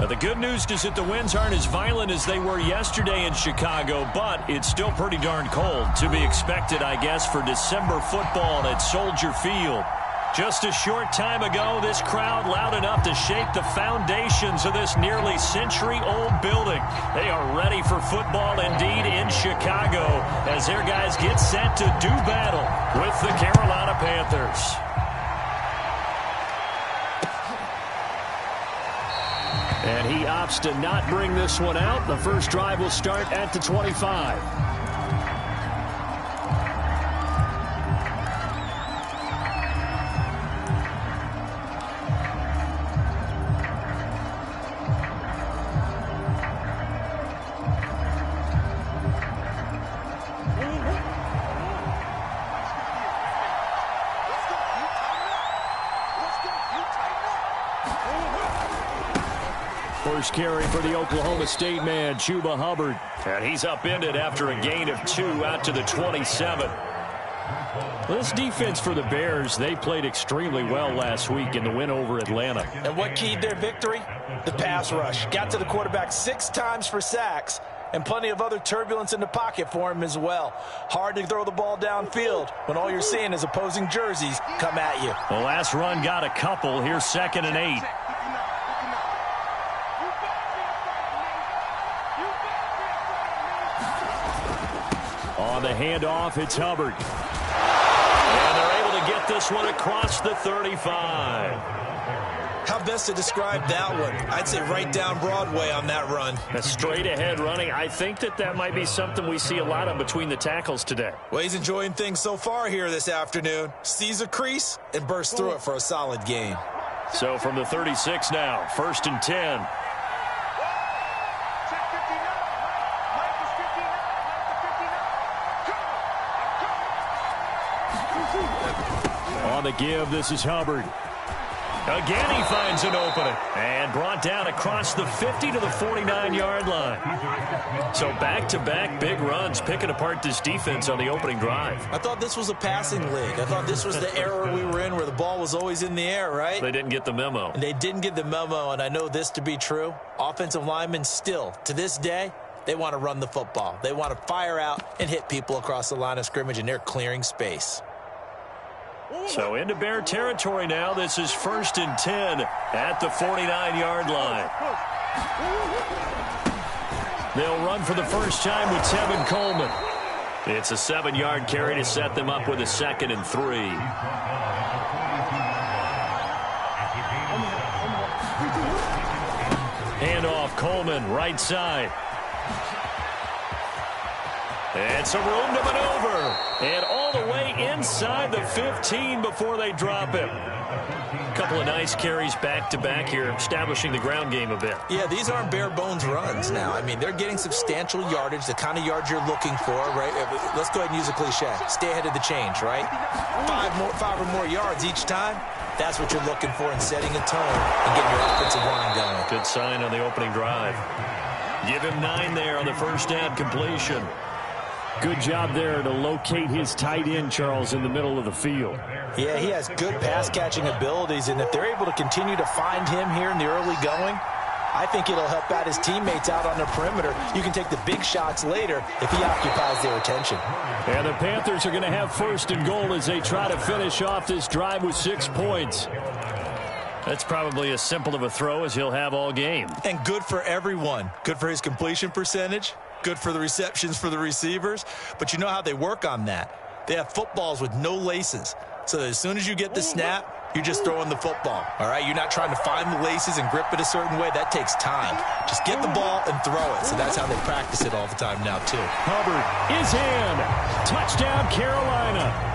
Now, the good news is that the winds aren't as violent as they were yesterday in Chicago, but it's still pretty darn cold. To be expected, I guess, for December football at Soldier Field. Just a short time ago, this crowd loud enough to shake the foundations of this nearly century-old building. They are ready for football indeed in Chicago as their guys get set to do battle with the Carolina Panthers. And he opts to not bring this one out. The first drive will start at the 25. First carry for the Oklahoma State man, Chuba Hubbard. And he's upended after a gain of 2 out to the 27. This defense for the Bears, they played extremely well last week in the win over Atlanta. And what keyed their victory? The pass rush. Got to the quarterback 6 times for sacks, and plenty of other turbulence in the pocket for him as well. Hard to throw the ball downfield when all you're seeing is opposing jerseys come at you. The last run got a couple. Here's 2nd and 8. On the handoff, it's Hubbard. And they're able to get this one across the 35. How best to describe that one? I'd say right down Broadway on that run. A straight ahead running. I think that might be something we see a lot of between the tackles today. Well, he's enjoying things so far here this afternoon. Sees a crease and bursts through it for a solid gain. So from the 36 now, 1st and 10. On the give, this is Hubbard. Again, he finds an opening. And brought down across the 50 to the 49-yard line. So back-to-back big runs, picking apart this defense on the opening drive. I thought this was a passing league. I thought this was the era we were in where the ball was always in the air, right? They didn't get the memo. And they didn't get the memo, and I know this to be true. Offensive linemen still, to this day, they want to run the football. They want to fire out and hit people across the line of scrimmage, and they're clearing space. So into Bear territory now. This is 1st and 10 at the 49-yard line. They'll run for the first time with Tevin Coleman. It's a 7-yard carry to set them up with a 2nd and 3. Handoff, Coleman, right side. And some room to maneuver. And all the way inside the 15 before they drop him. A couple of nice carries back-to-back here, establishing the ground game a bit. Yeah, these aren't bare-bones runs now. I mean, they're getting substantial yardage, the kind of yards you're looking for, right? Let's go ahead and use a cliche. Stay ahead of the change, right? 5 or more yards each time. That's what you're looking for in setting a tone and getting your offensive line going. Good sign on the opening drive. Give him 9 there on the first down completion. Good job there to locate his tight end, Charles, in the middle of the field. Yeah, he has good pass-catching abilities, and if they're able to continue to find him here in the early going, I think it'll help out his teammates out on the perimeter. You can take the big shots later if he occupies their attention. And the Panthers are going to have 1st and goal as they try to finish off this drive with 6 points. That's probably as simple of a throw as he'll have all game. And good for everyone. Good for his completion percentage. Good for the receptions for the receivers. But you know how they work on that. They have footballs with no laces. So as soon as you get the snap, you're just throwing the football. All right? You're not trying to find the laces and grip it a certain way. That takes time. Just get the ball and throw it. So that's how they practice it all the time now, too. Hubbard is in. Touchdown, Carolina.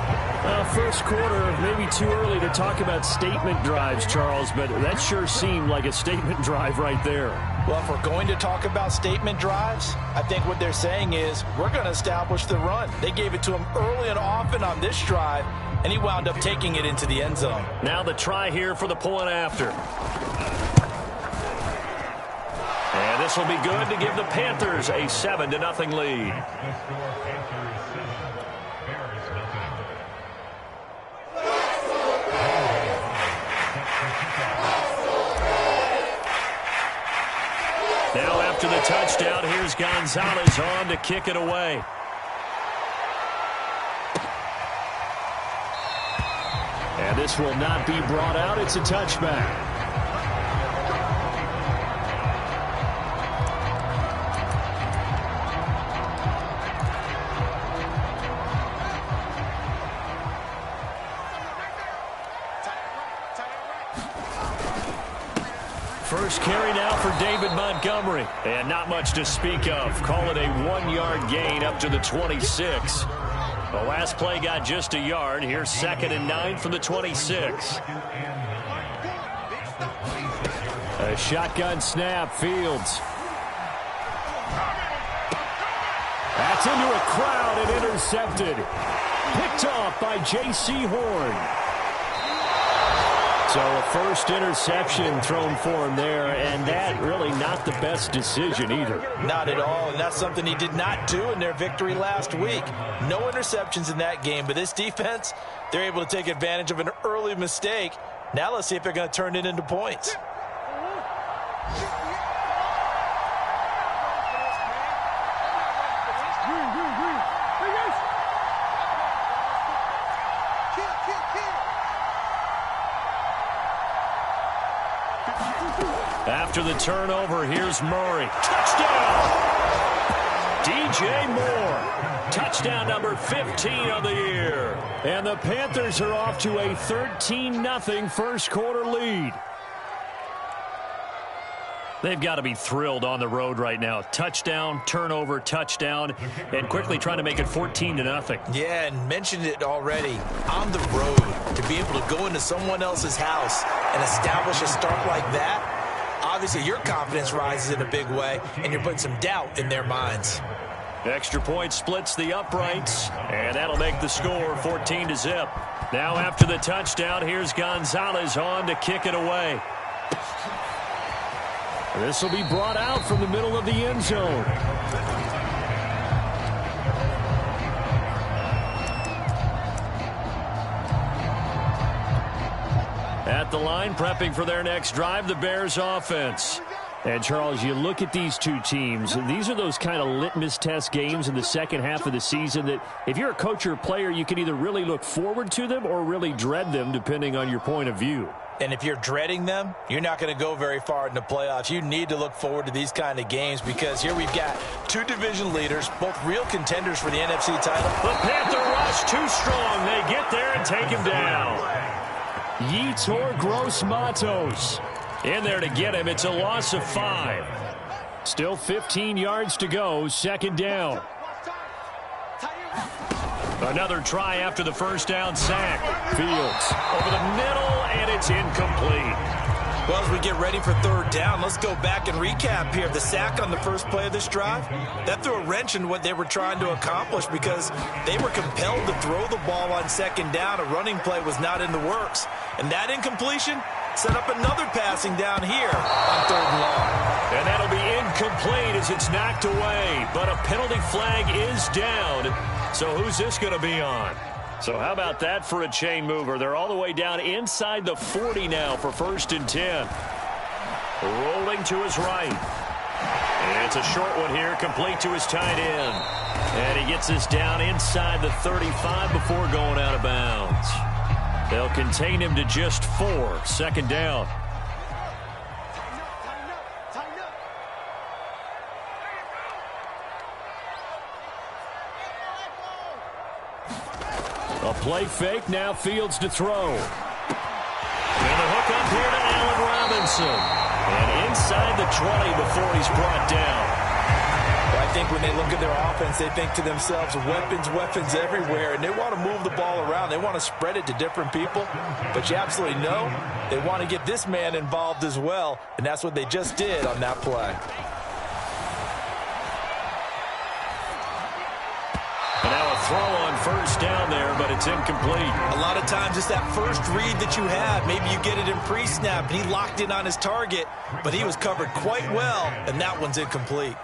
First quarter, maybe too early to talk about statement drives, Charles, but that sure seemed like a statement drive right there. Well, if we're going to talk about statement drives, I think what they're saying is we're going to establish the run. They gave it to him early and often on this drive, and he wound up taking it into the end zone. Now the try here for the point after. And this will be good to give the Panthers a 7-0 lead. after the touchdown, here's Gonzalez on to kick it away. And this will not be brought out. It's a touchback. First carry now for David Montgomery. And not much to speak of. Call it a 1-yard gain up to the 26. The last play got just a yard. Here's 2nd and 9 from the 26. A shotgun snap. Fields. That's into a crowd and intercepted. Picked off by J.C. Horn. So a first interception thrown for him there, and that really not the best decision either. Not at all, and that's something he did not do in their victory last week. No interceptions in that game, but this defense, they're able to take advantage of an early mistake. Now let's see if they're going to turn it into points. After the turnover, here's Murray. Touchdown! DJ Moore. Touchdown number 15 of the year. And the Panthers are off to a 13-0 first quarter lead. They've got to be thrilled on the road right now. Touchdown, turnover, touchdown, and quickly trying to make it 14-0. Yeah, and mentioned it already. On the road, to be able to go into someone else's house and establish a start like that, obviously your confidence rises in a big way, and you're putting some doubt in their minds. Extra point splits the uprights, and that'll make the score 14-0. Now after the touchdown, here's Gonzalez on to kick it away. This will be brought out from the middle of the end zone. At the line, prepping for their next drive, the Bears offense. And, Charles, you look at these two teams, and these are those kind of litmus test games in the second half of the season that if you're a coach or a player, you can either really look forward to them or really dread them, depending on your point of view. And if you're dreading them, you're not going to go very far in the playoffs. You need to look forward to these kind of games because here we've got two division leaders, both real contenders for the NFC title. The Panther rush too strong. They get there and take him down. Yetur Gross-Matos in there to get him. It's a loss of 5. Still 15 yards to go. 2nd down. Another try after the first down sack. Fields over the middle, and it's incomplete. Well, as we get ready for 3rd down, let's go back and recap here. The sack on the first play of this drive, that threw a wrench in what they were trying to accomplish because they were compelled to throw the ball on 2nd down. A running play was not in the works. And that incompletion set up another passing down here on 3rd and long. And that'll be incomplete as it's knocked away. But a penalty flag is down. So who's this going to be on? So how about that for a chain mover? They're all the way down inside the 40 now for 1st and 10. Rolling to his right. And it's a short one here, complete to his tight end. And he gets this down inside the 35 before going out of bounds. They'll contain him to just 4. 2nd down. A play fake, now Fields to throw. And the hook up here to Allen Robinson. And inside the 20 before he's brought down. Well, I think when they look at their offense, they think to themselves, weapons everywhere, and they want to move the ball around. They want to spread it to different people. But you absolutely know they want to get this man involved as well, and that's what they just did on that play. And now a throw on 1st down there, but it's incomplete. A lot of times it's that first read that you have. Maybe you get it in pre-snap, and he locked in on his target, but he was covered quite well, and that one's incomplete.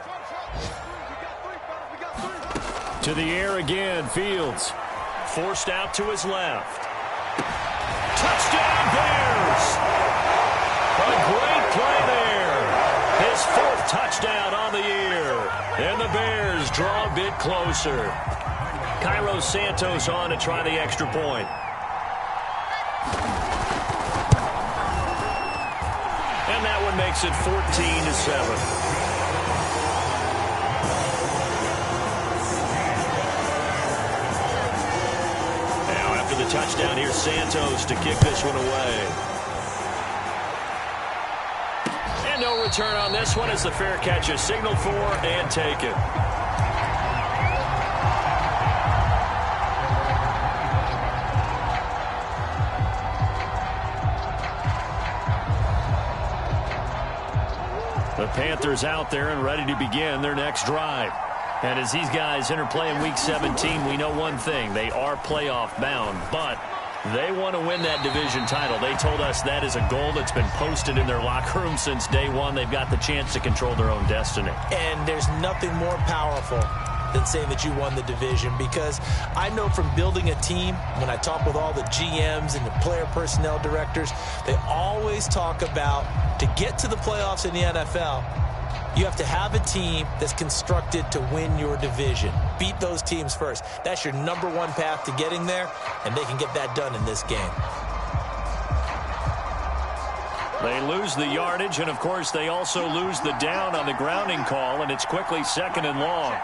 To the air again, Fields. Forced out to his left. Touchdown, Bears! A great play there. His 4th touchdown on a bit closer. Cairo Santos on to try the extra point. And that one makes it 14-7. The touchdown here, Santos to kick this one away. And no return on this one as the fair catch is signaled for and taken. The Panthers out there and ready to begin their next drive. And as these guys interplay in Week 17, we know one thing. They are playoff bound, but they want to win that division title. They told us that is a goal that's been posted in their locker room since day one. They've got the chance to control their own destiny. And there's nothing more powerful than saying that you won the division, because I know from building a team, when I talk with all the GMs and the player personnel directors, they always talk about to get to the playoffs in the NFL, you have to have a team that's constructed to win your division. Beat those teams first. That's your number one path to getting there, and they can get that done in this game. They lose the yardage, and, of course, they also lose the down on the grounding call, and it's quickly 2nd and long.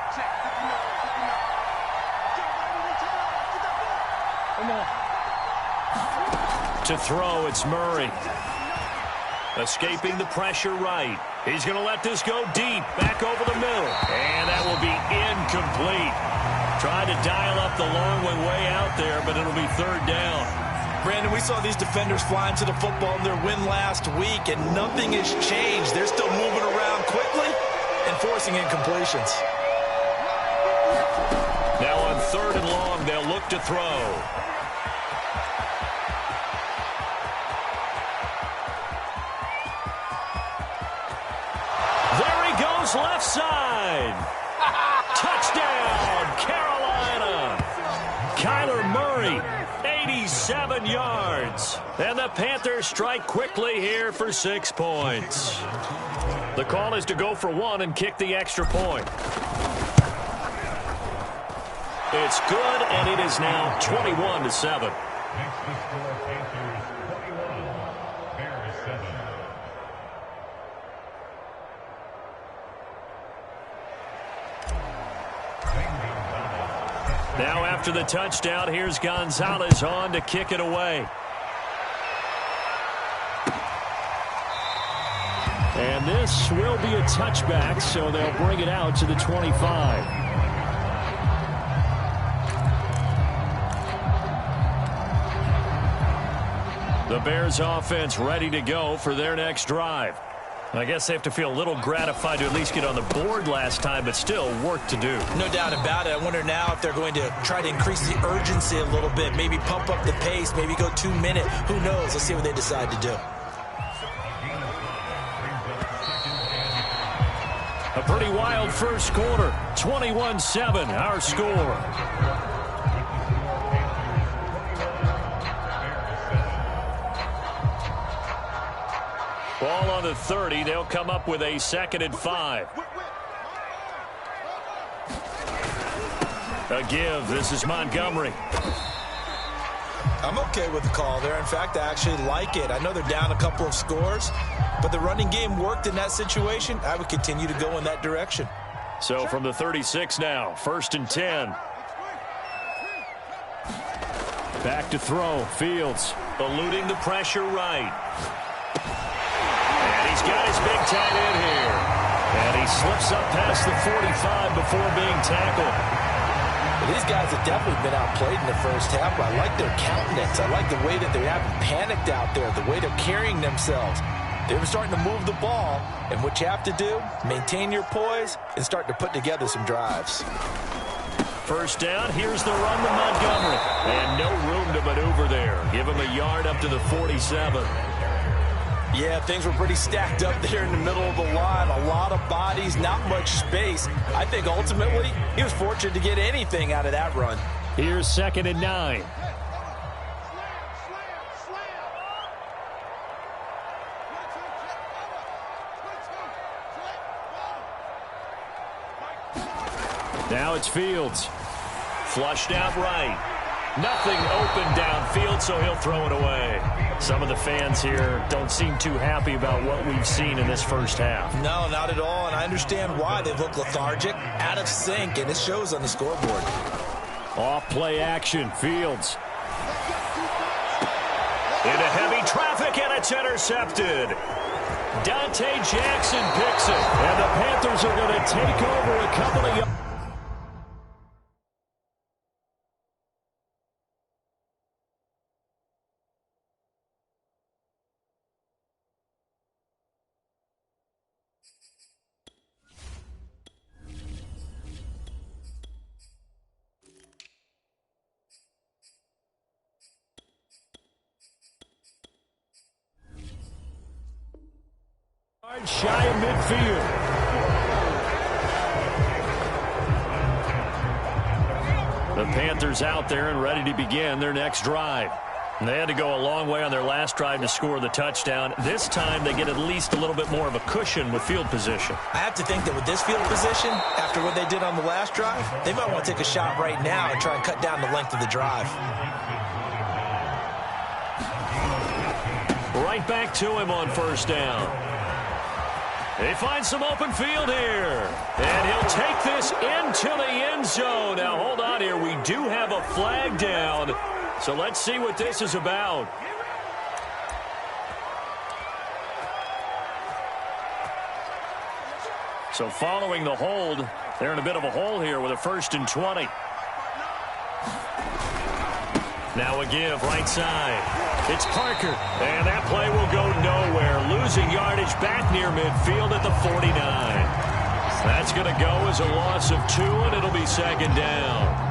To throw, it's Murray. Escaping the pressure right. He's going to let this go deep, back over the middle. And that will be incomplete. Trying to dial up the long one way out there, but it'll be 3rd down. Brandon, we saw these defenders flying to the football in their win last week, and nothing has changed. They're still moving around quickly and forcing incompletions. Now on 3rd and long, they'll look to throw. Left side. Touchdown, Carolina. Kyler Murray, 87 yards. And the Panthers strike quickly here for 6 points. The call is to go for 1 and kick the extra point. It's good, and it is now 21-7. Now after the touchdown, here's Gonzalez on to kick it away. And this will be a touchback, so they'll bring it out to the 25. The Bears offense ready to go for their next drive. I guess they have to feel a little gratified to at least get on the board last time, but still work to do. No doubt about it. I wonder now if they're going to try to increase the urgency a little bit, maybe pump up the pace, maybe go 2-minute. Who knows? Let's see what they decide to do. A pretty wild first quarter. 21-7, our score. Ball on the 30. They'll come up with a 2nd and 5. A give. This is Montgomery. I'm okay with the call there. In fact, I actually like it. I know they're down a couple of scores, but the running game worked in that situation. I would continue to go in that direction. So from the 36 now, 1st and 10. Back to throw. Fields eluding the pressure right. He's got his big tight end here. And he slips up past the 45 before being tackled. Well, these guys have definitely been outplayed in the first half, but I like their countenance. I like the way that they haven't panicked out there, the way they're carrying themselves. They're starting to move the ball, and what you have to do, maintain your poise and start to put together some drives. 1st down, here's the run to Montgomery. And no room to maneuver there. Give him a yard up to the 47. Yeah, things were pretty stacked up there in the middle of the line. A lot of bodies, not much space. I think ultimately he was fortunate to get anything out of that run. Here's 2nd and 9. Now it's Fields. Flushed out right. Nothing open downfield, so he'll throw it away. Some of the fans here don't seem too happy about what we've seen in this first half. No, not at all, and I understand why. They look lethargic, out of sync, and it shows on the scoreboard. Off-play action, Fields. Into heavy traffic, and it's intercepted. Dante Jackson picks it, and the Panthers are going to take over a couple of yards. Shy of midfield. The Panthers out there and ready to begin their next drive. And they had to go a long way on their last drive to score the touchdown. This time they get at least a little bit more of a cushion with field position. I have to think that with this field position, after what they did on the last drive, they might want to take a shot right now and try and cut down the length of the drive. Right back to him on first down. They find some open field here. And he'll take this into the end zone. Now, hold on here. We do have a flag down. So let's see what this is about. So following the hold, they're in a bit of a hole here with a 1st and 20. Now a give right side. It's Parker, and that play will go nowhere. Losing yardage back near midfield at the 49. That's going to go as a loss of 2, and it'll be 2nd down.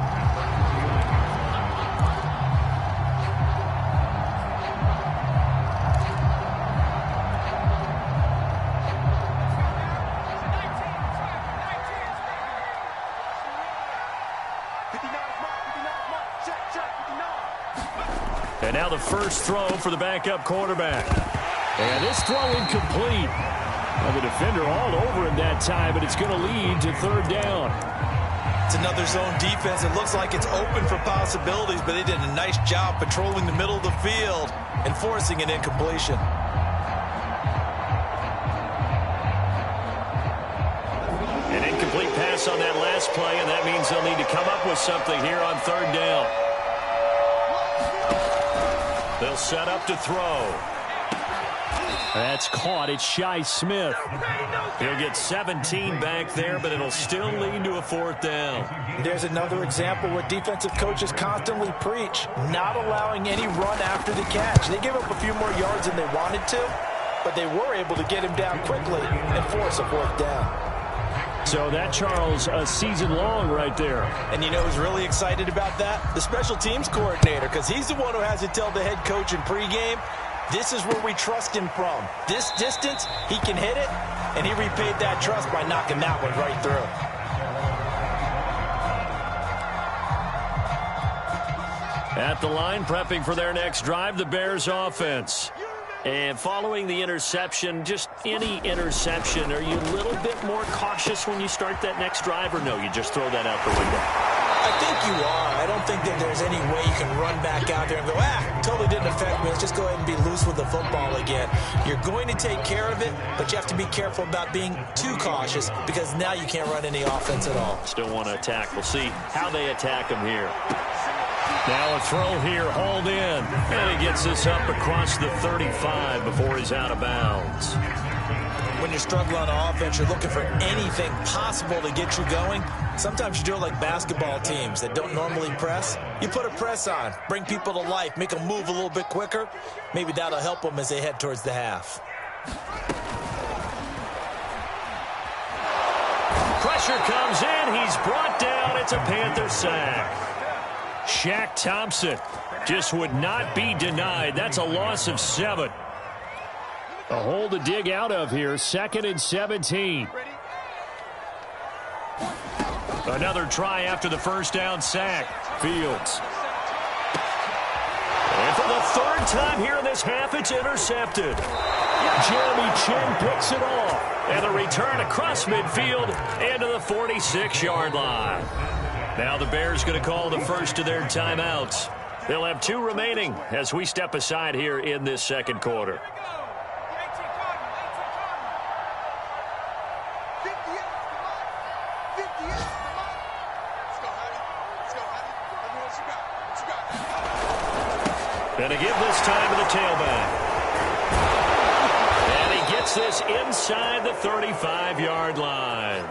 And now the first throw for the backup quarterback. And this throw incomplete. Well, the defender all over him that time, but it's going to lead to 3rd down. It's another zone defense. It looks like it's open for possibilities, but they did a nice job patrolling the middle of the field and forcing an incompletion. An incomplete pass on that last play, and that means they'll need to come up with something here on 3rd down. They'll set up to throw. That's caught. It's Shi Smith. He'll get 17 back there, but it'll still lead to a 4th down. There's another example where defensive coaches constantly preach, not allowing any run after the catch. They gave up a few more yards than they wanted to, but they were able to get him down quickly and force a 4th down. So that, Charles, a season long right there. And you know who's really excited about that? The special teams coordinator, because he's the one who has to tell the head coach in pregame, this is where we trust him from. This distance, he can hit it, and he repaid that trust by knocking that one right through. At the line, prepping for their next drive, the Bears offense. And following the interception, just any interception, are you a little bit more cautious when you start that next drive, or no, you just throw that out the window? I think you are. I don't think that there's any way you can run back out there and go, totally didn't affect me. Let's just go ahead and be loose with the football again. You're going to take care of it, but you have to be careful about being too cautious because now you can't run any offense at all. Still want to attack. We'll see how they attack him here. Now a throw here, hauled in. And he gets this up across the 35 before he's out of bounds. When you're struggling on offense, you're looking for anything possible to get you going. Sometimes you do it like basketball teams that don't normally press. You put a press on, bring people to life, make them move a little bit quicker. Maybe that'll help them as they head towards the half. Pressure comes in. He's brought down. It's a Panther sack. Shaq Thompson just would not be denied. That's a loss of 7. A hole to dig out of here. 2nd and 17. Another try after the first down sack. Fields. And for the 3rd time here in this half, it's intercepted. Jeremy Chinn picks it off. And a return across midfield into the 46-yard line. Now the Bears going to call the first of their timeouts. They'll have 2 remaining as we step aside here in this second quarter. And a give this time to the tailback. And he gets this inside the 35-yard line.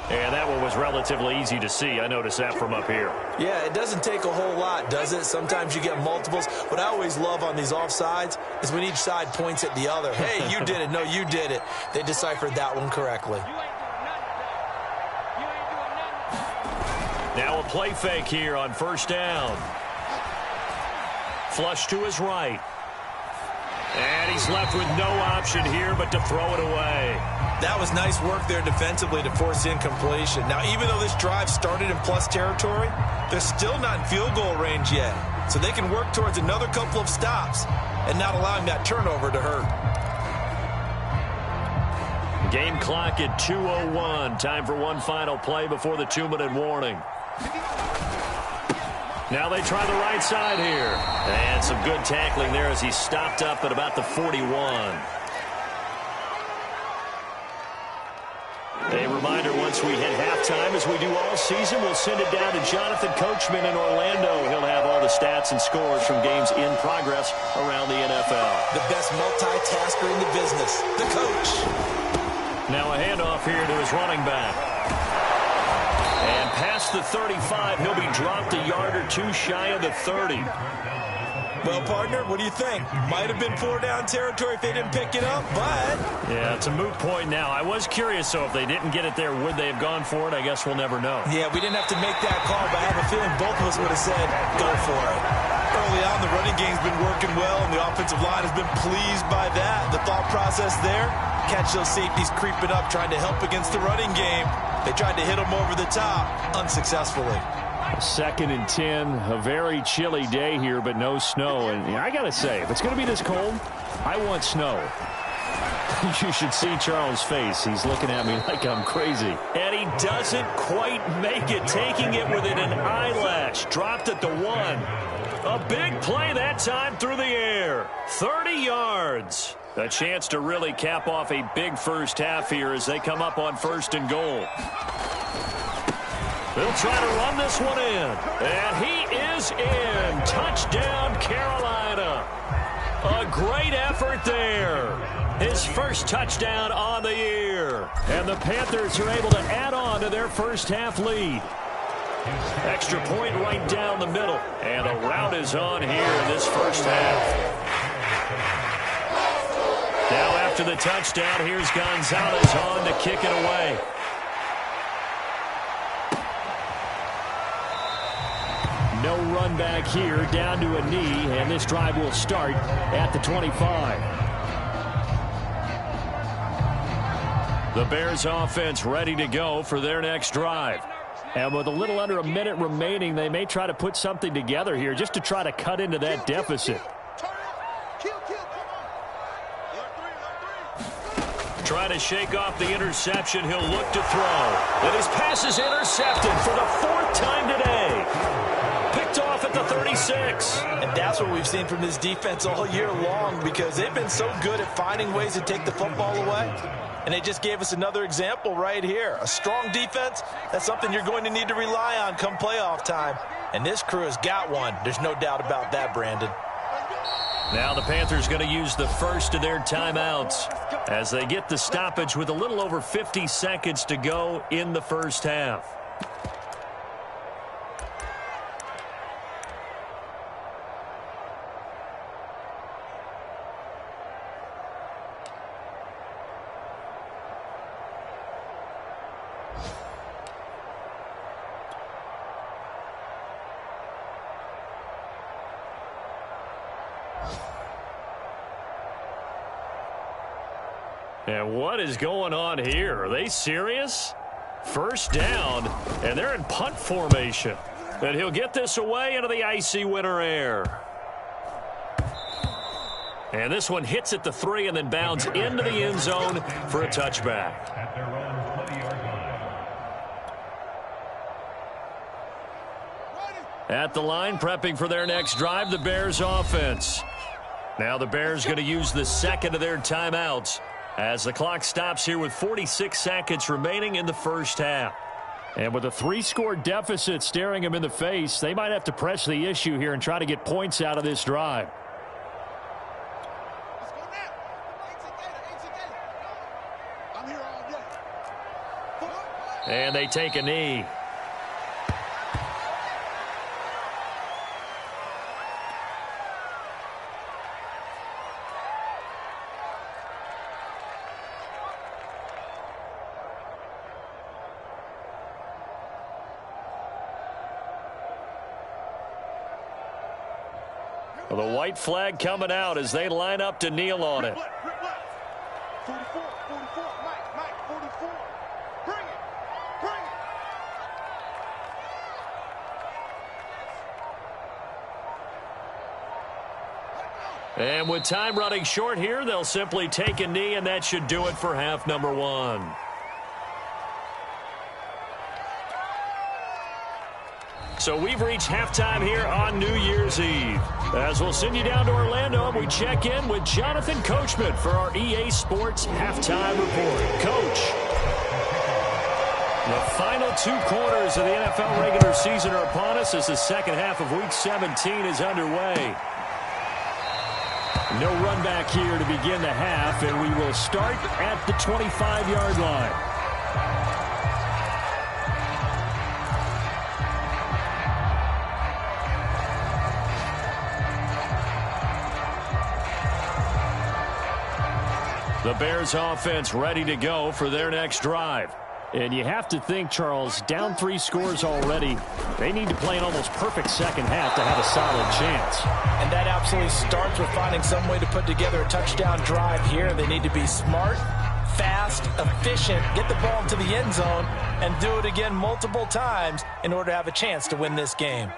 And that one was relatively easy to see. I noticed that from up here. Yeah, it doesn't take a whole lot, does it? Sometimes you get multiples. What I always love on these offsides is when each side points at the other. Hey, you did it. No, you did it. They deciphered that one correctly. Now a play fake here on first down. Flush to his right. And he's left with no option here but to throw it away. That was nice work there defensively to force incompletion. Now, even though this drive started in plus territory, they're still not in field goal range yet. So they can work towards another couple of stops and not allowing that turnover to hurt. Game clock at 2:01. Time for one final play before the 2-minute warning. Now they try the right side here. And some good tackling there as he stopped up at about the 41. A reminder, once we hit halftime, as we do all season, we'll send it down to Jonathan Coachman in Orlando. He'll have all the stats and scores from games in progress around the NFL. The best multitasker in the business, the coach. Now a handoff here to his running back. And past the 35, he'll be dropped a yard or 2 shy of the 30. Well, partner, what do you think? Might have been 4-down territory if they didn't pick it up, but... Yeah, it's a moot point now. I was curious, so if they didn't get it there, would they have gone for it? I guess we'll never know. Yeah, we didn't have to make that call, but I have a feeling both of us would have said, go for it. Early on, the running game's been working well, and the offensive line has been pleased by that. The thought process there, catch those safeties creeping up, trying to help against the running game. They tried to hit them over the top, unsuccessfully. 2nd and 10, a very chilly day here, but no snow. And I got to say, if it's going to be this cold, I want snow. You should see Charles' face. He's looking at me like I'm crazy. And he doesn't quite make it, taking it within an eyelash. Dropped at the 1. A big play that time through the air. 30 yards. A chance to really cap off a big first half here as they come up on 1st and goal. They'll try to run this one in. And he is in. Touchdown, Carolina. A great effort there. His first touchdown on the year. And the Panthers are able to add on to their first half lead. Extra point right down the middle. And the route is on here in this first half. Now after the touchdown, here's Gonzalez on to kick it away. No run back here, down to a knee, and this drive will start at the 25. The Bears offense ready to go for their next drive. And with a little under a minute remaining, they may try to put something together here just to try to cut into that deficit. Trying to shake off the interception, he'll look to throw. And his pass is intercepted for the 4th time today. Picked off at the 36. And that's what we've seen from this defense all year long, because they've been so good at finding ways to take the football away. And they just gave us another example right here. A strong defense, that's something you're going to need to rely on come playoff time. And this crew has got one. There's no doubt about that, Brandon. Now the Panthers going to use the first of their timeouts as they get the stoppage with a little over 50 seconds to go in the first half. And what is going on here? Are they serious? First down, and they're in punt formation. And he'll get this away into the icy winter air. And this one hits at the 3 and then bounds into the end zone for a touchback. At the line, prepping for their next drive, the Bears offense. Now the Bears going to use the second of their timeouts as the clock stops here with 46 seconds remaining in the first half. And with a 3-score deficit staring them in the face, they might have to press the issue here and try to get points out of this drive. And they take a knee. The white flag coming out as they line up to kneel on it. 44, Mike, 44. Bring it. And with time running short here, they'll simply take a knee, and that should do it for half number 1. So we've reached halftime here on New Year's Eve. As we'll send you down to Orlando, we check in with Jonathan Coachman for our EA Sports Halftime Report. Coach, the final 2 quarters of the NFL regular season are upon us as the second half of Week 17 is underway. No run back here to begin the half, and we will start at the 25-yard line. The Bears offense ready to go for their next drive. And you have to think, Charles, down 3 scores already, they need to play an almost perfect second half to have a solid chance. And that absolutely starts with finding some way to put together a touchdown drive here. They need to be smart, fast, efficient, get the ball into the end zone, and do it again multiple times in order to have a chance to win this game.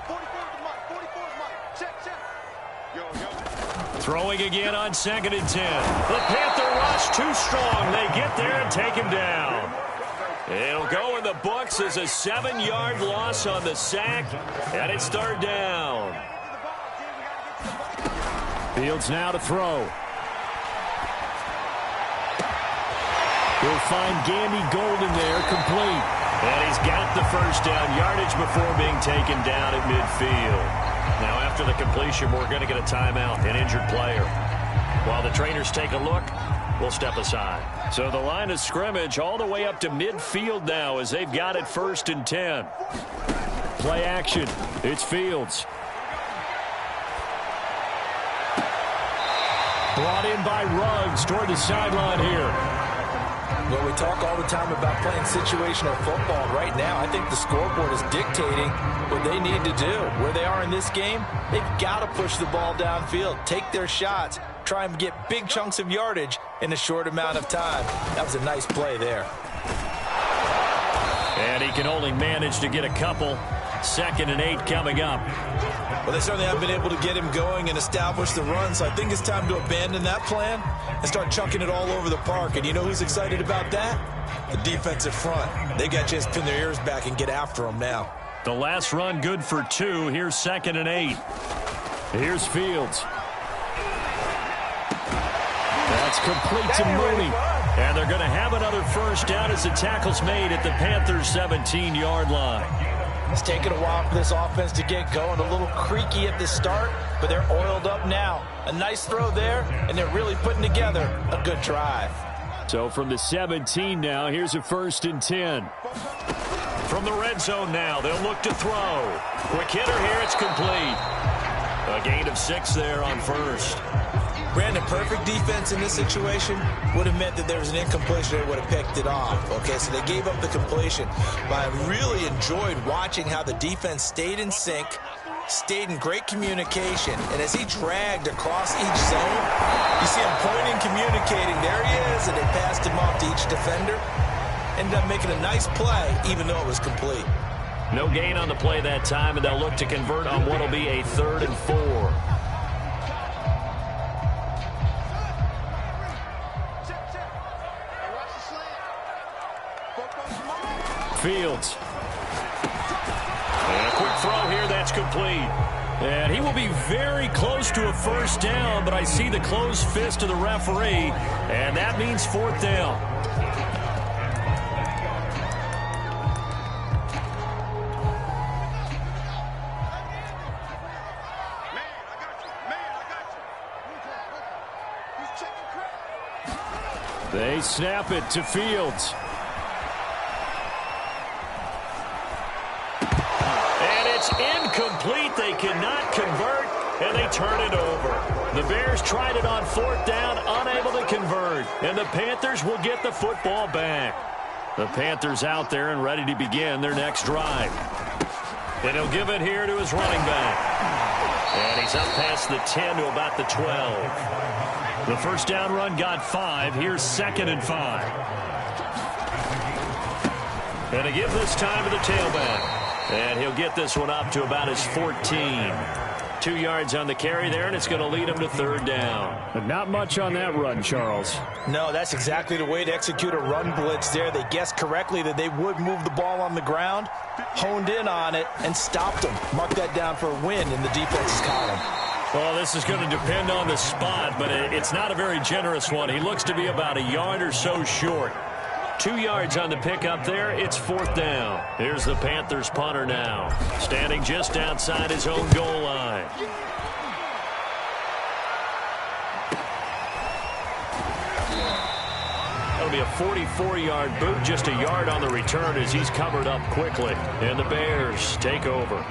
44 Mike. Check. Yo. Throwing again on 2nd and 10. The Panther rush too strong. They get there and take him down. It'll go in the books as a 7-yard loss on the sack, and it's 3rd down. Fields now to throw. He'll find Gandy Golden there, complete. And he's got the first down yardage before being taken down at midfield. Now, after the completion, we're going to get a timeout, an injured player. While the trainers take a look, we'll step aside. So the line of scrimmage all the way up to midfield now as they've got it 1st and 10. Play action. It's Fields. Brought in by Ruggs toward the sideline here. Well, we talk all the time about playing situational football. Right now, I think the scoreboard is dictating what they need to do. Where they are in this game, they've got to push the ball downfield, take their shots, try and get big chunks of yardage in a short amount of time. That was a nice play there. And he can only manage to get a couple. 2nd and 8 coming up. Well, they certainly haven't been able to get him going and establish the run, so I think it's time to abandon that plan and start chunking it all over the park. And you know who's excited about that? The defensive front. They got a chance to pin their ears back and get after them now. The last run good for 2. Here's 2nd and 8. Here's Fields. That's complete to Mooney. And they're going to have another first down as the tackle's made at the Panthers' 17-yard line. It's taken a while for this offense to get going. A little creaky at the start, but they're oiled up now. A nice throw there, and they're really putting together a good drive. So from the 17 now, here's a 1st and 10. From the red zone now, they'll look to throw. Quick hitter here, it's complete. A gain of 6 there on 1st. Brandon, perfect defense in this situation would have meant that there was an incompletion. They would have picked it off. Okay, so they gave up the completion. But I really enjoyed watching how the defense stayed in sync, stayed in great communication, and as he dragged across each zone, you see him pointing, communicating. There he is, and they passed him off to each defender. Ended up making a nice play, even though it was complete. No gain on the play that time, and they'll look to convert on what will be a 3rd and 4. Fields. And a quick throw here, that's complete. And he will be very close to a first down, but I see the closed fist of the referee, and that means 4th down. They snap it to Fields. And it's incomplete. They cannot convert, and they turn it over. The Bears tried it on 4th down, unable to convert. And the Panthers will get the football back. The Panthers out there and ready to begin their next drive. And he'll give it here to his running back. And he's up past the 10 to about the 12. The first down run got 5. Here's 2nd and 5. And to give this time to the tailback. And he'll get this one up to about his 14. 2 yards on the carry there, and it's going to lead him to 3rd down. But not much on that run, Charles. No, that's exactly the way to execute a run blitz there. They guessed correctly that they would move the ball on the ground, honed in on it, and stopped them. Mark that down for a win in the defense's column. Well, this is going to depend on the spot, but it's not a very generous one. He looks to be about a yard or so short. 2 yards on the pickup there. It's 4th down. Here's the Panthers punter now, standing just outside his own goal line. That'll be a 44-yard boot, just a yard on the return as he's covered up quickly. And the Bears take over.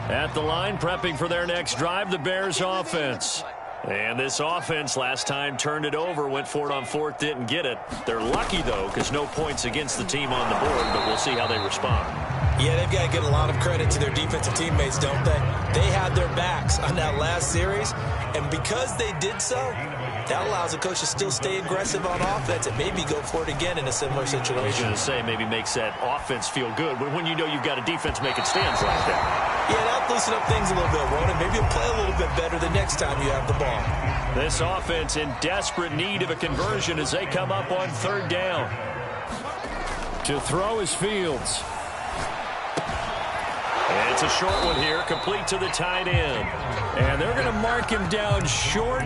At the line, prepping for their next drive, the Bears offense. And this offense last time turned it over, went for it on 4th, didn't get it. They're lucky, though, because no points against the team on the board, but we'll see how they respond. Yeah, they've got to give a lot of credit to their defensive teammates, don't they? They had their backs on that last series, and because they did so, that allows the coach to still stay aggressive on offense and maybe go for it again in a similar situation. I was going to say, maybe makes that offense feel good, but when you know you've got a defense making stands like that. Yeah, that'll loosen up things a little bit, won't it? Maybe you'll play a little bit better the next time you have the ball. This offense in desperate need of a conversion as they come up on 3rd down. To throw is Fields. And it's a short one here, complete to the tight end. And they're going to mark him down short,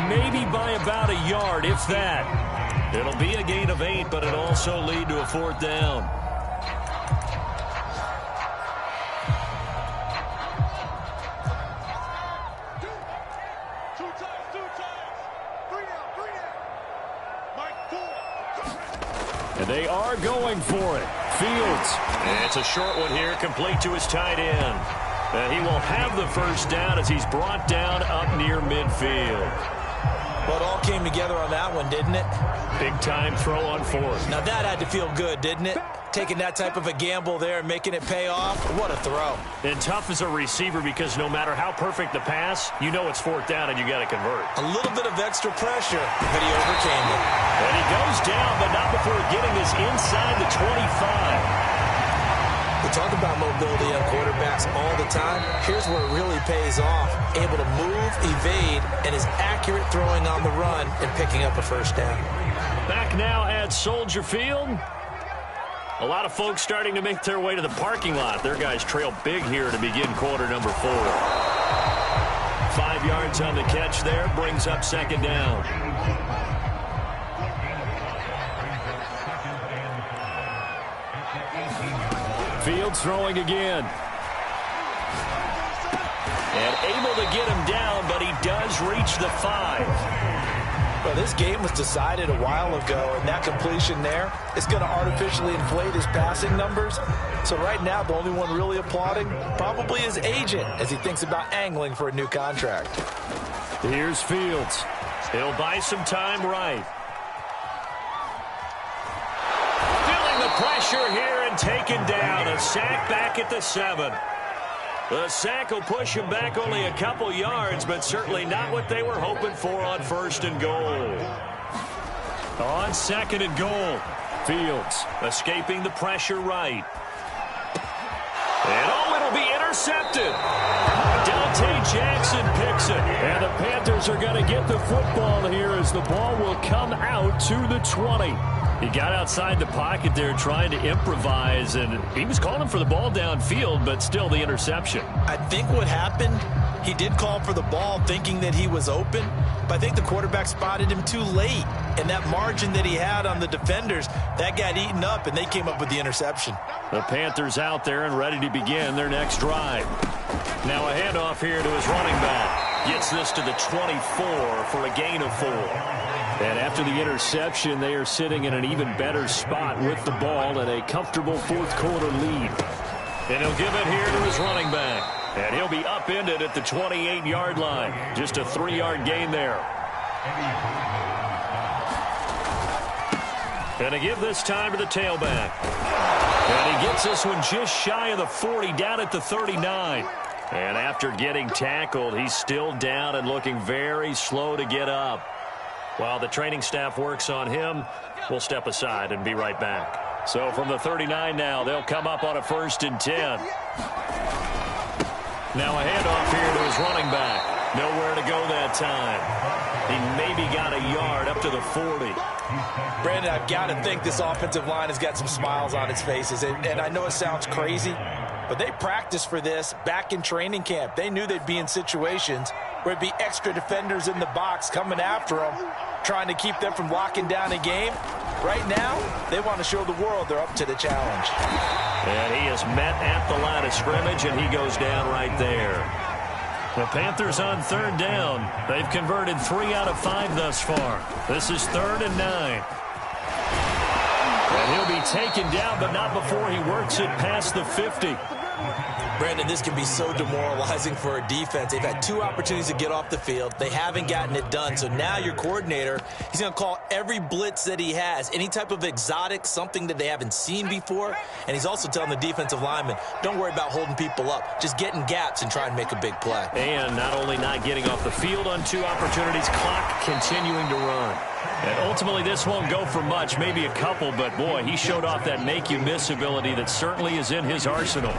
maybe by about a yard, if that. It'll be a gain of 8, but it'll also lead to a 4th down. And they are going for it. Fields. And it's a short one here, complete to his tight end. And he will have the first down as he's brought down up near midfield. Well, it all came together on that one, didn't it? Big-time throw on 4th. Now that had to feel good, didn't it? Taking that type of a gamble there and making it pay off. What a throw. And tough as a receiver because no matter how perfect the pass, you know it's 4th down and you got to convert. A little bit of extra pressure, but he overcame it. And he goes down, but not before getting this inside the 25. We talk about mobility on quarterbacks all the time. Here's where it really pays off. Able to move, evade, and is accurate throwing on the run and picking up a first down. Back now at Soldier Field. A lot of folks starting to make their way to the parking lot. Their guys trail big here to begin quarter number 4. 5 yards on the catch there, brings up 2nd down. Fields throwing again. And able to get him down, but he does reach the 5. Well, this game was decided a while ago, and that completion there is going to artificially inflate his passing numbers. So right now, the only one really applauding probably his agent as he thinks about angling for a new contract. Here's Fields. He'll buy some time right. Feeling the pressure here and taken down. A sack back at the 7. The sack will push him back only a couple yards, but certainly not what they were hoping for on 1st and goal. On 2nd and goal, Fields escaping the pressure right. And it'll be intercepted. Dante Jackson picks it. And the Panthers are going to get the football here as the ball will come out to the 20. He got outside the pocket there trying to improvise, and he was calling for the ball downfield, but still the interception. I think what happened, he did call for the ball thinking that he was open, but I think the quarterback spotted him too late. And that margin that he had on the defenders, that got eaten up, and they came up with the interception. The Panthers out there and ready to begin their next drive. Now a handoff here to his running back. Gets this to the 24 for a gain of 4. And after the interception, they are sitting in an even better spot with the ball and a comfortable 4th quarter lead. And he'll give it here to his running back. And he'll be upended at the 28-yard line. Just a 3-yard gain there. And to give this time to the tailback. And he gets this one just shy of the 40, down at the 39. And after getting tackled, he's still down and looking very slow to get up. While the training staff works on him, we'll step aside and be right back. So from the 39 now, they'll come up on a 1st and 10. Now a handoff here to his running back. Nowhere to go that time. He maybe got a yard up to the 40. Brandon, I've got to think this offensive line has got some smiles on its faces. And I know it sounds crazy, but they practiced for this back in training camp. They knew they'd be in situations where it'd be extra defenders in the box coming after them, trying to keep them from locking down a game. Right now, they want to show the world they're up to the challenge. And he is met at the line of scrimmage, and he goes down right there. The Panthers on 3rd down. They've converted 3 out of 5 thus far. This is 3rd and 9. And he'll be taken down, but not before he works it past the 50. Brandon, this can be so demoralizing for a defense. They've had 2 opportunities to get off the field. They haven't gotten it done. So now your coordinator, he's going to call every blitz that he has, any type of exotic, something that they haven't seen before. And he's also telling the defensive lineman, don't worry about holding people up. Just get in gaps and try and make a big play. And not only not getting off the field on 2 opportunities, clock continuing to run. And ultimately, this won't go for much, maybe a couple, but boy, he showed off that make-you-miss ability that certainly is in his arsenal.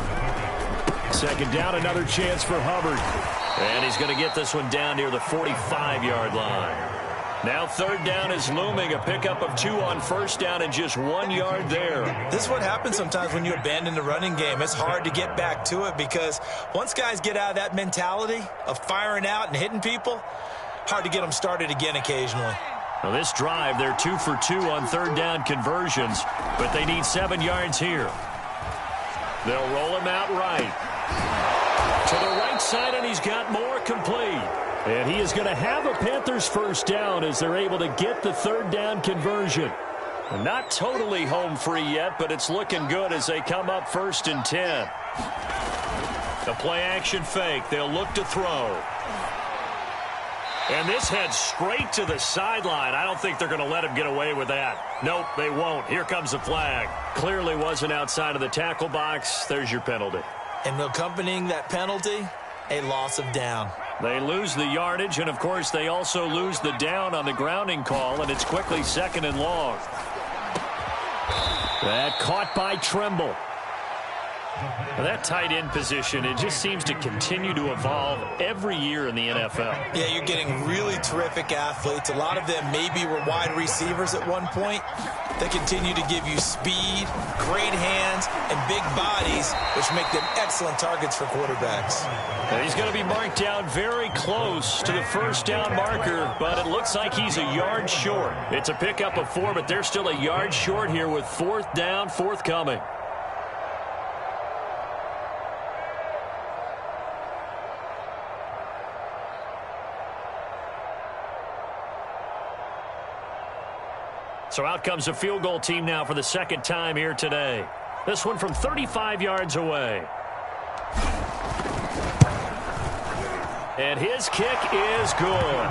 2nd down, another chance for Hubbard. And he's going to get this one down near the 45-yard line. Now 3rd down is looming, a pickup of 2 on 1st down and just 1 yard there. This is what happens sometimes when you abandon the running game. It's hard to get back to it because once guys get out of that mentality of firing out and hitting people, hard to get them started again occasionally. Now this drive, they're 2 for 2 on 3rd down conversions, but they need 7 yards here. They'll roll him out right. To the right side, and he's got more complete. And he is going to have a Panthers 1st down as they're able to get the 3rd down conversion. Not totally home free yet, but it's looking good as they come up 1st and 10. The play action fake. They'll look to throw. And this heads straight to the sideline. I don't think they're going to let him get away with that. Nope, they won't. Here comes the flag. Clearly wasn't outside of the tackle box. There's your penalty. And accompanying that penalty, a loss of down. They lose the yardage, and, of course, they also lose the down on the grounding call, and it's quickly 2nd and long. That caught by Tremble. That tight end position, it just seems to continue to evolve every year in the NFL. Yeah, you're getting really terrific athletes. A lot of them maybe were wide receivers at one point. They continue to give you speed, great hands, and big bodies, which make them excellent targets for quarterbacks. And he's going to be marked down very close to the 1st down marker, but it looks like he's a yard short. It's a pickup of 4, but they're still a yard short here with 4th down forthcoming. So out comes a field goal team now for the 2nd time here today. This one from 35 yards away. And his kick is good.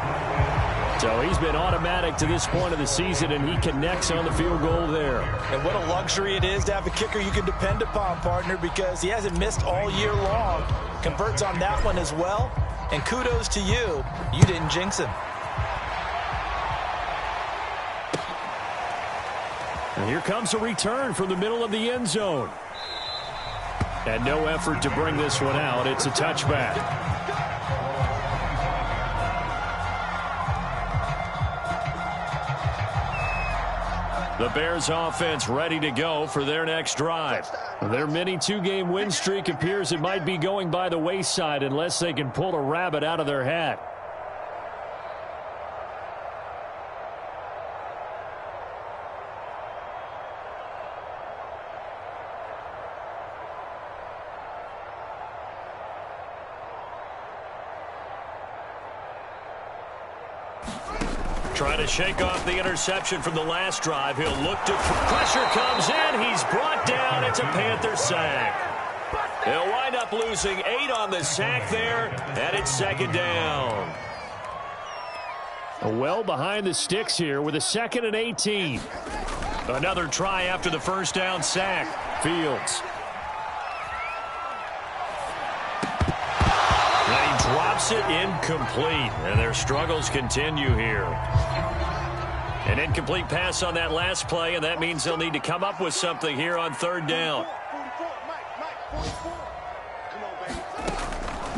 So he's been automatic to this point of the season, and he connects on the field goal there. And what a luxury it is to have a kicker you can depend upon, partner, because he hasn't missed all year long. Converts on that one as well. And kudos to you. You didn't jinx him. And here comes a return from the middle of the end zone. And no effort to bring this one out. It's a touchback. The Bears offense ready to go for their next drive. Their mini two-game win streak appears it might be going by the wayside unless they can pull a rabbit out of their hat. Trying to shake off the interception from the last drive. He'll look to pressure comes in. He's brought down. It's a Panther sack. They'll wind up losing 8 on the sack there, and it's second down. Well behind the sticks here with a 2nd and 18. Another try after the first down sack. Fields. And he drops it incomplete, and their struggles continue here. An incomplete pass on that last play, and that means they'll need to come up with something here on third down.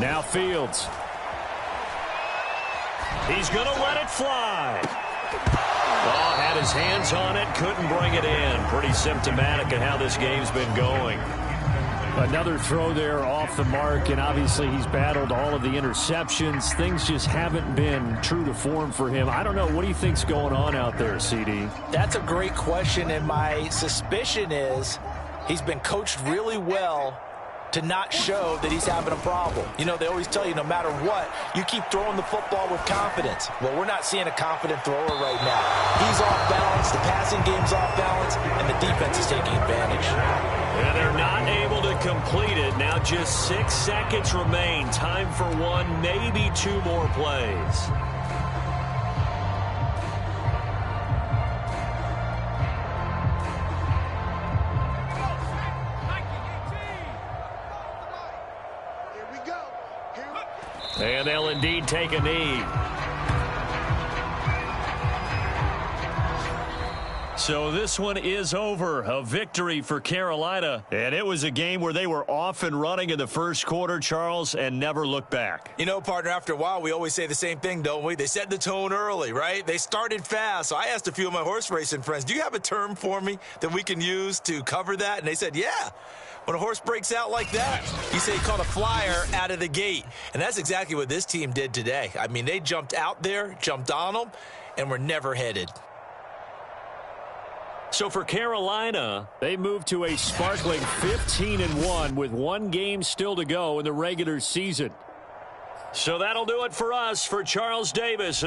Now Fields. He's going to let it fly. Oh, had his hands on it, couldn't bring it in. Pretty symptomatic of how this game's been going. Another throw there off the mark, and obviously he's battled all of the interceptions. Things just haven't been true to form for him. I don't know. What do you think's going on out there, CD? That's a great question, and my suspicion is he's been coached really well to not show that he's having a problem. You know, they always tell you no matter what, you keep throwing the football with confidence. Well, we're not seeing a confident thrower right now. He's off balance, the passing game's off balance, and the defense is taking advantage. And they're not able to complete it. Now just 6 seconds remain. Time for one, maybe 2 more plays. And they'll indeed take a knee. So this one is over. A victory for Carolina. And it was a game where they were off and running in the first quarter, Charles, and never looked back. You know, partner, after a while, we always say the same thing, don't we? They set the tone early, right? They started fast. So I asked a few of my horse racing friends, do you have a term for me that we can use to cover that? And they said, yeah. When a horse breaks out like that, you say he caught a flyer out of the gate. And that's exactly what this team did today. I mean, they jumped out there, jumped on them, and were never headed. So for Carolina, they moved to a sparkling 15-1 with 1 game still to go in the regular season. So that'll do it for us. For Charles Davis.